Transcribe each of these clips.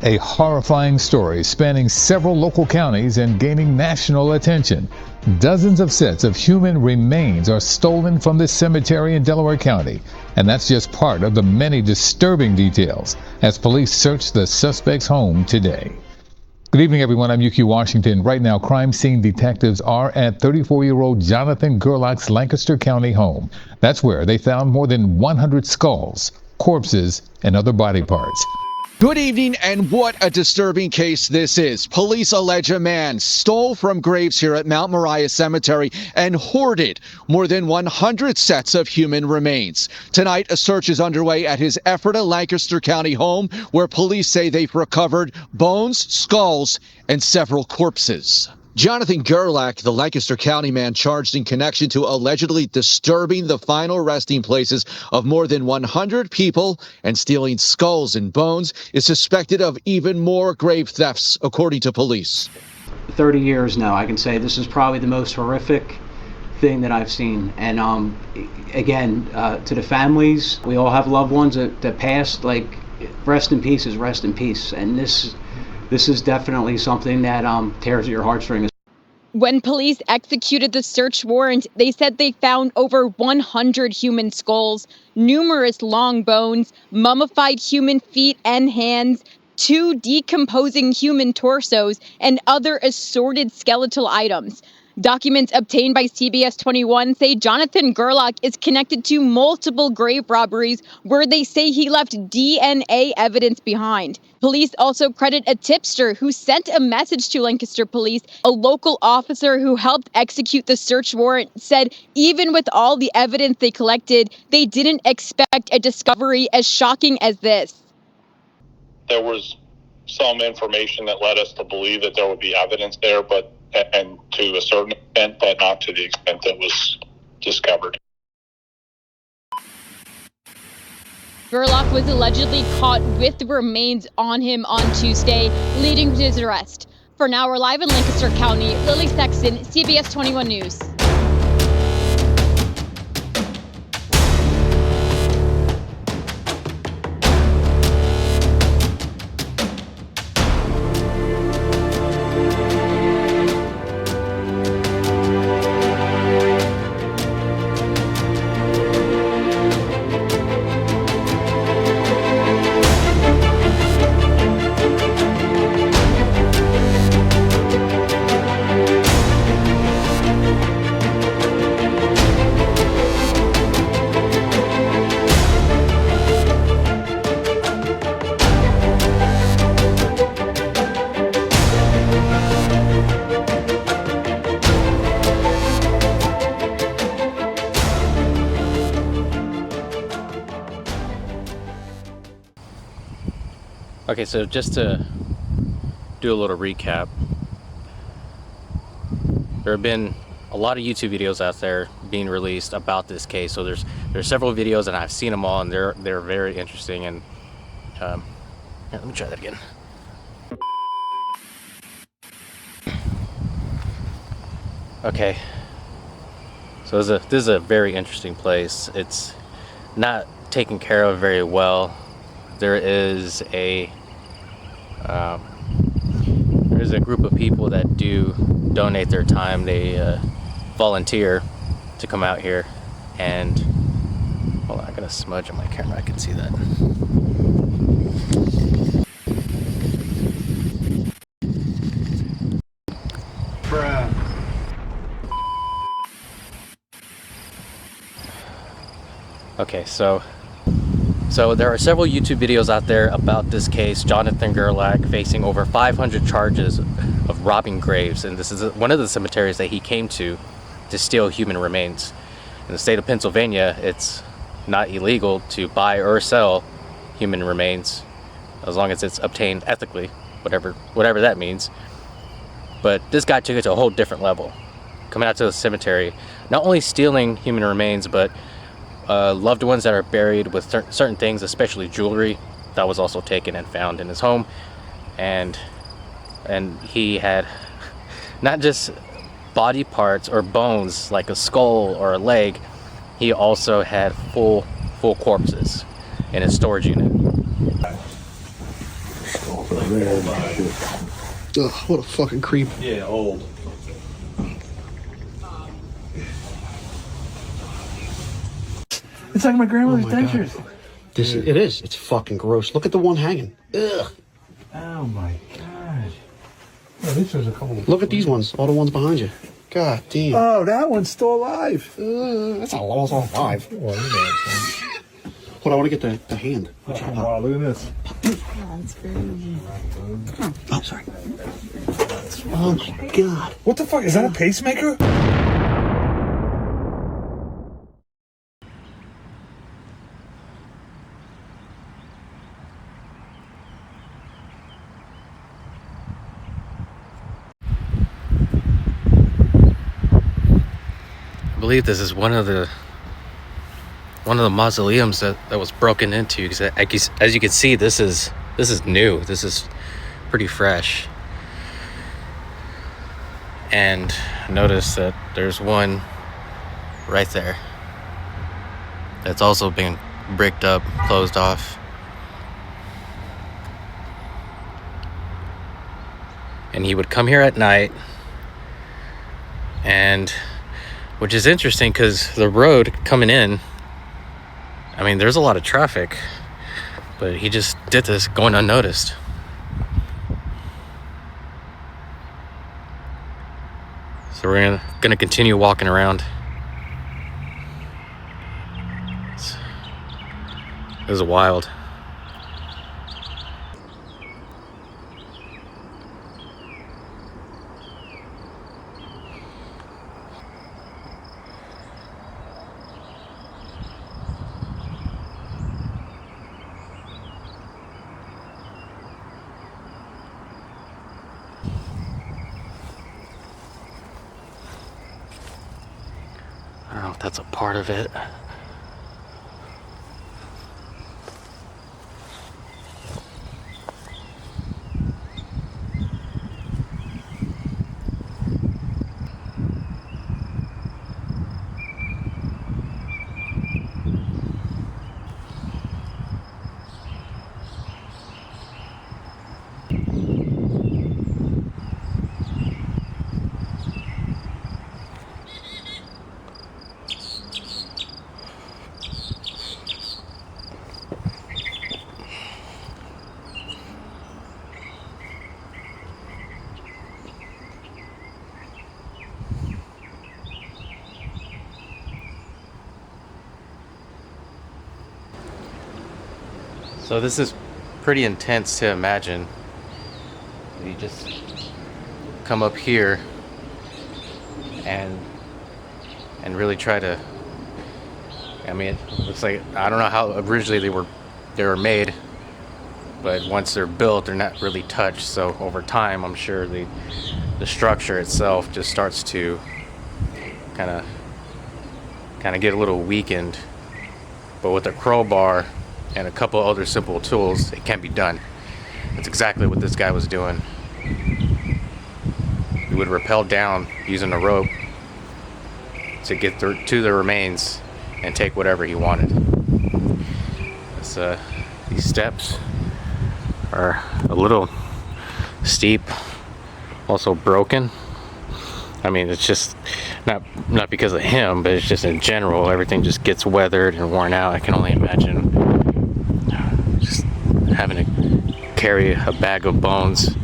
A horrifying story spanning several local counties and gaining national attention. Dozens of sets of human remains are stolen from this cemetery in Delaware County, and that's just part of the many disturbing details as police search the suspect's home today. Good evening, everyone. I'm UQ Washington. Right now, crime scene detectives are at 34-year-old Jonathan Gerlach's Lancaster County home. That's where they found more than 100 skulls, corpses, and other body parts. Good evening, and what a disturbing case this is. Police allege a man stole from graves here at Mount Moriah Cemetery and hoarded more than 100 sets of human remains. Tonight, a search is underway at his Ephrata, Lancaster County home, where police say they've recovered bones, skulls, and several corpses. Jonathan Gerlach, the Lancaster County man charged in connection to allegedly disturbing the final resting places of more than 100 people and stealing skulls and bones, is suspected of even more grave thefts, according to police. 30 years now, I can say this is probably the most horrific thing that I've seen. And again, to the families, we all have loved ones that passed. Like, rest in peace is rest in peace. And this is definitely something that tears at your heartstrings. When police executed the search warrant, they said they found over 100 human skulls, numerous long bones, mummified human feet and hands, 2 decomposing human torsos, and other assorted skeletal items. Documents obtained by CBS 21 say Jonathan Gerlach is connected to multiple grave robberies where they say he left DNA evidence behind. Police also credit a tipster who sent a message to Lancaster police. A local officer who helped execute the search warrant said even with all the evidence they collected, they didn't expect a discovery as shocking as this. There was some information that led us to believe that there would be evidence there, and to a certain extent, but not to the extent that was discovered. Gerlach was allegedly caught with the remains on him on Tuesday, leading to his arrest. For now, we're live in Lancaster County. Lily Sexton, CBS 21 News. Okay, so just to do a little recap, there have been a lot of YouTube videos out there being released about this case. So there's several videos, and I've seen them all, and they're very interesting. And here, let me try that again. Okay, so this is a very interesting place. It's not taken care of very well. There's a group of people that do donate their time. They volunteer to come out here, and hold on, I got a smudge on my camera. I can see that. Bruh. Okay, so there are several YouTube videos out there about this case. Jonathan Gerlach facing over 500 charges of robbing graves, and this is one of the cemeteries that he came to steal human remains. In the state of Pennsylvania, it's not illegal to buy or sell human remains as long as it's obtained ethically, whatever that means. But this guy took it to a whole different level, coming out to the cemetery, not only stealing human remains, but loved ones that are buried with certain things, especially jewelry, that was also taken and found in his home. And he had not just body parts or bones like a skull or a leg, he also had full corpses in his storage unit. Shoulder. Ugh, what a fucking creep. Yeah, old. It's like my grandmother's dentures. It is. It's fucking gross. Look at the one hanging. Ugh. Oh my god. Well, this was a couple. Look at these ones. All the ones behind you. God damn. Oh, that one's still alive. That's not almost all five. Well, you know what Hold on, I want to get the hand. wow, look at this. That's crazy. Oh, sorry. Oh my god. What the fuck? Is that a pacemaker? I believe this is one of the mausoleums that was broken into, because as you can see, this is new. This is pretty fresh. And notice that there's one right there that's also been bricked up, closed off. And he would come here at night, and which is interesting because the road coming in, I mean, there's a lot of traffic, but he just did this going unnoticed. So we're gonna continue walking around. This is wild. I don't know if that's a part of it. So this is pretty intense to imagine. You just come up here and really try to, I mean, it looks like, I don't know how originally they were made, but once they're built, they're not really touched. So over time, I'm sure the structure itself just starts to kind of get a little weakened. But with a crowbar and a couple other simple tools, it can be done. That's exactly what this guy was doing. He would rappel down using a rope to get to the remains and take whatever he wanted. These steps are a little steep, also broken. I mean, it's just not because of him, but it's just in general, everything just gets weathered and worn out. I can only imagine just having to carry a bag of bones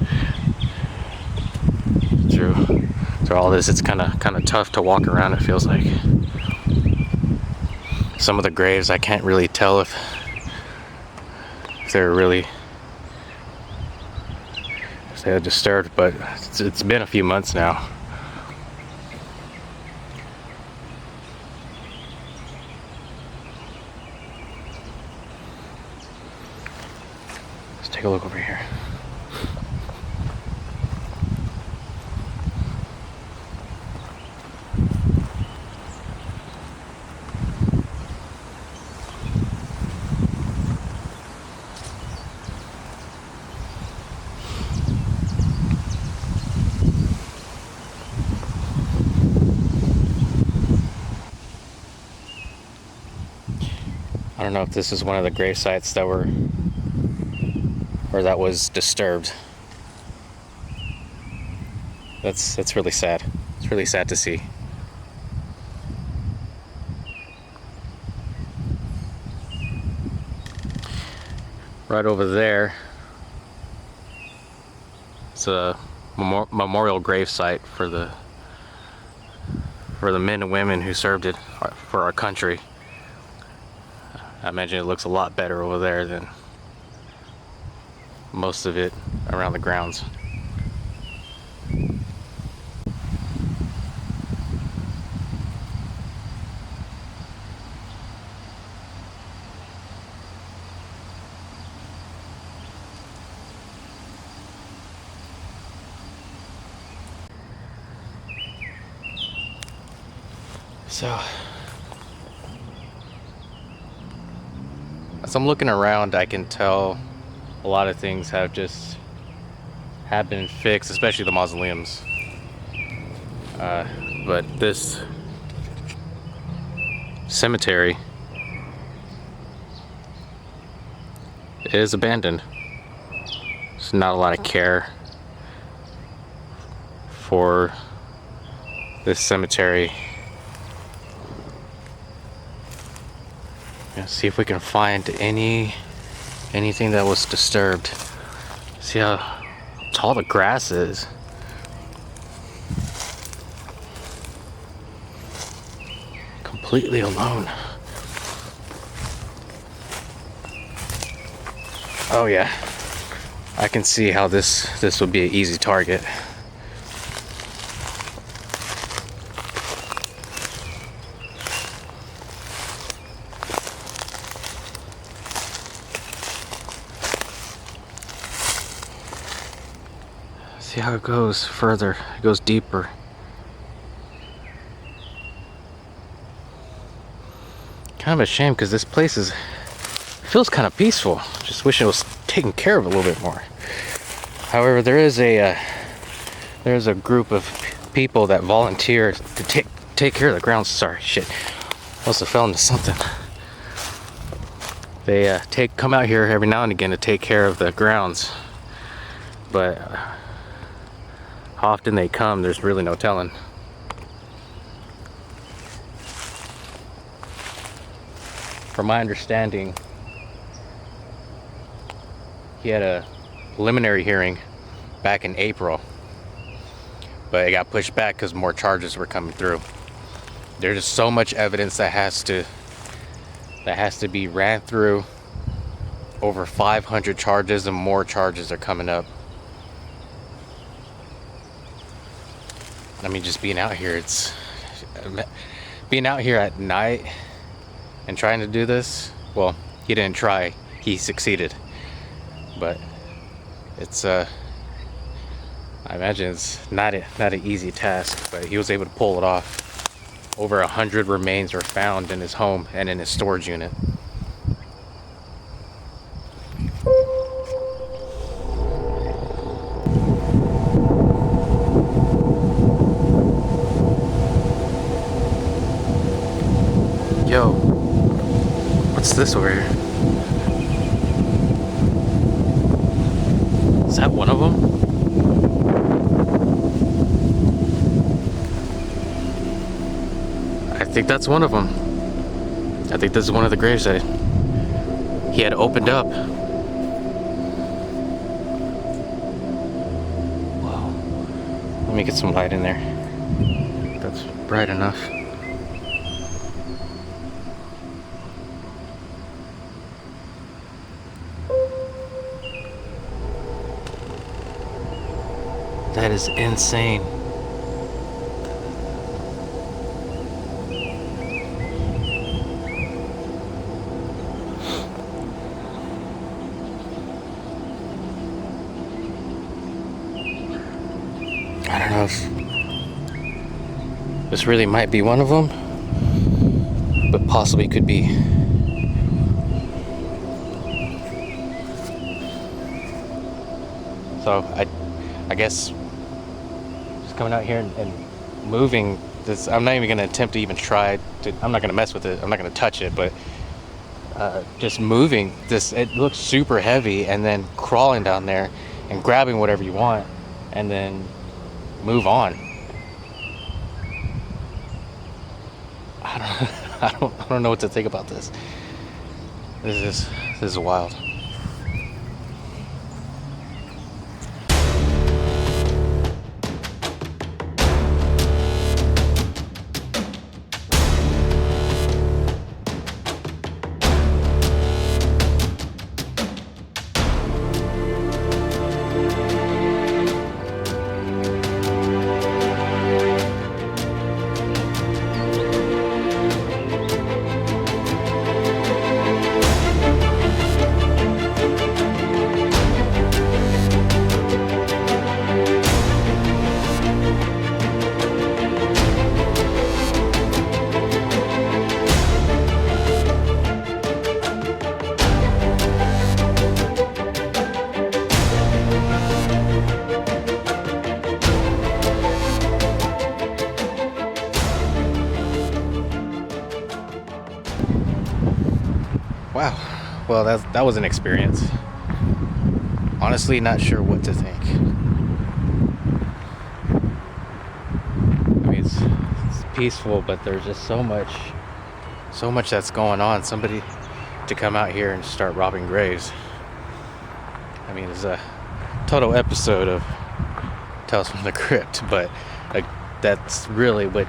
through all this. It's kind of tough to walk around, it feels like. Some of the graves, I can't really tell if they're really disturbed, but it's been a few months now. Let's take a look over here. I don't know if this is one of the grave sites that were or that was disturbed. That's really sad. It's really sad to see. Right over there, it's a memorial grave site for the men and women who served it for our country. I imagine it looks a lot better over there than most of it around the grounds. So, as I'm looking around, I can tell a lot of things have been fixed, especially the mausoleums. But this cemetery is abandoned. There's not a lot of care for this cemetery. Let's see if we can find anything that was disturbed. See how tall the grass is. Completely alone. Oh yeah, I can see how this would be an easy target. See how it goes further, it goes deeper. Kind of a shame because this place feels kind of peaceful. Just wish it was taken care of a little bit more. However, there is a group of people that volunteer to take care of the grounds. Sorry, shit. Must have fell into something. They come out here every now and again to take care of the grounds, but how often they come, there's really no telling. From my understanding, he had a preliminary hearing back in April, but it got pushed back because more charges were coming through. There's just so much evidence that has to be ran through. Over 500 charges and more charges are coming up. I mean, just being out here, being out here at night and trying to do this. Well, he didn't try, he succeeded. But it's I imagine it's not an easy task, but he was able to pull it off. Over 100 remains were found in his home and in his storage unit. Yo, what's this over here? Is that one of them? I think that's one of them. I think this is one of the graves that he had opened up. Wow. Let me get some light in there. That's bright enough. That is insane. I don't know if this really might be one of them, but possibly could be. So I guess just coming out here and moving this, I'm not even going to attempt to even try to, I'm not going to mess with it, I'm not going to touch it, but just moving this. It looks super heavy, and then crawling down there and grabbing whatever you want and then move on. I don't know what to think about this. This is wild. Wow. Well, that was an experience. Honestly, not sure what to think. I mean, it's peaceful, but there's just so much that's going on. Somebody to come out here and start robbing graves. I mean, it's a total episode of Tales from the Crypt, but that's really what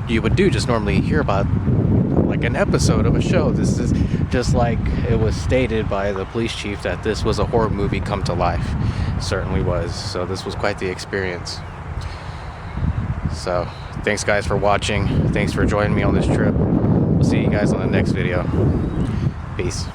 you would do. Just normally hear about like an episode of a show. This is just like it was stated by the police chief that this was a horror movie come to life. It certainly was. So this was quite the experience. So thanks guys for watching. Thanks for joining me on this trip. We'll see you guys on the next video. Peace.